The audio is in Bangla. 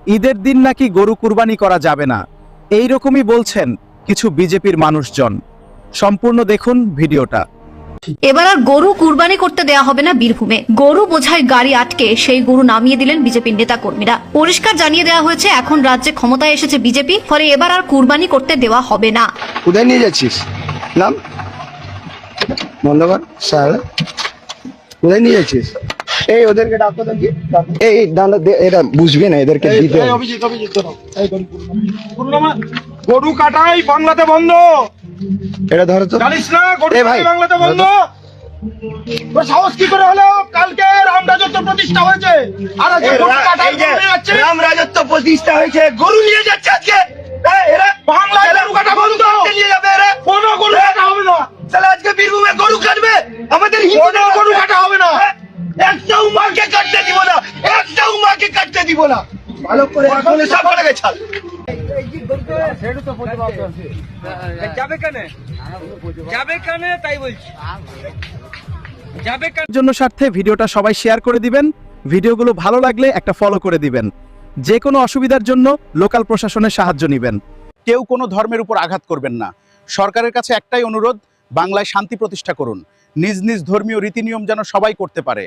ঈদের দিন নাকি গরু কুরবানি করা যাবে না, এই রকমই বলছেন কিছু বিজেপির মানুষজন। সম্পূর্ণ দেখুন ভিডিওটা। এবার আর গরু কুরবানি করতে দেয়া হবে না বীরভূমে। গরু বোঝাই গাড়ি আটকে সেই গরু নামিয়ে দিলেন বিজেপির নেতা কর্মীরা। পরিষ্কার জানিয়ে দেওয়া হয়েছে এখন রাজ্যে ক্ষমতায় এসেছে বিজেপি, ফলে এবার আর কুরবানি করতে দেওয়া হবে না। কোথায় নিয়ে যাচ্ছিস? নাম বন্ধ কর স্যার। কোথায় নিয়ে যাচ্ছিস? এই ওদেরকে ডাকো তো, কি এই দাঁড়া, এটা বুঝবি না, এদেরকে দিতে হবে। গরু কাটাই বাংলাতে বন্ধ। এটা ধরো তো। জানিস না গরু এ ভাই, কাটাই বাংলাতে বন্ধ। তোর সাহস কি করে হলো? কালকে রাম রাজত্ব প্রতিষ্ঠা হয়েছে, আর আজকে গরু কাটাই বন্ধ যাচ্ছে। রাম রাজত্ব প্রতিষ্ঠা হয়েছে, গরু নিয়ে যাচ্ছে আজকে। এরা বাংলায় গরু কাটা বন্ধ। নিয়ে যাবে এরা। কোনো গরু কাটা হবে না। তাহলে আজকে বীরভূমে গরু কাটবে, আমাদের কোনো গরু কাটা হবে না। একটা উমাকে কাটতে দিব না, একটা উমাকে কাটতে দিব না। ভালো করে এখনই সব করে ছাড়। যাবে কানে, যাবে কানে, তাই বলছি যাবে কানে। জন্য স্বার্থে ভিডিওটা সবাই শেয়ার করে দিবেন। ভিডিওগুলো ভালো লাগলে একটা ফলো করে দিবেন। যে কোনো অসুবিধার জন্য লোকাল প্রশাসনের সাহায্য নেবেন। কেউ কোনো ধর্মের উপর আঘাত করবেন না। সরকারের কাছে একটাই অনুরোধ, বাংলায় শান্তি প্রতিষ্ঠা করুন। নিজ নিজ ধর্মীয় রীতিনিয়ম যেন সবাই করতে পারে।